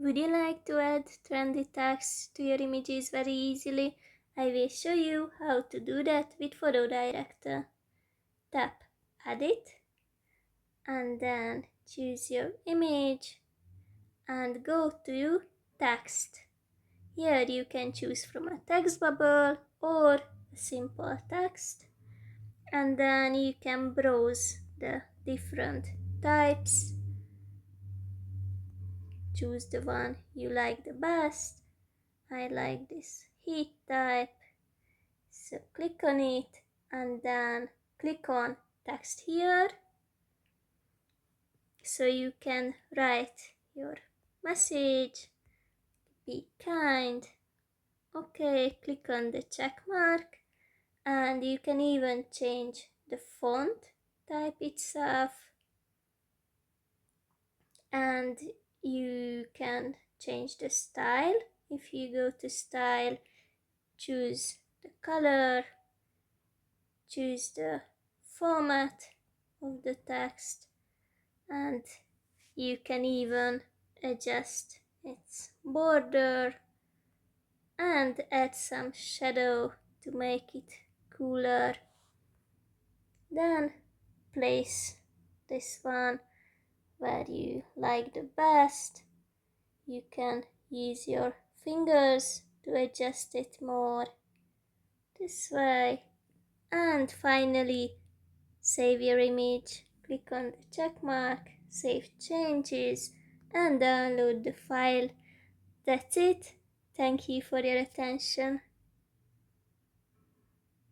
Would you like to add trendy text to your images very easily? I will show you how to do that with PhotoDirector. Tap Edit and then choose your image and go to Text. Here you can choose from a text bubble or a simple text, and then you can browse the different types. Choose the one you like the best. I like this heat type, so click on it and then click on text here, so you can write your message. Be kind. Okay, click on the check mark, and you can even change the font type itself, and you can change the style. If you go to style, choose the color, choose the format of the text, and you can even adjust its border and add some shadow to make it cooler. Then place this one where you like the best. You can use your fingers to adjust it more this way. And finally, save your image. Click on the check mark, save changes, and download the file. That's it. Thank you for your attention.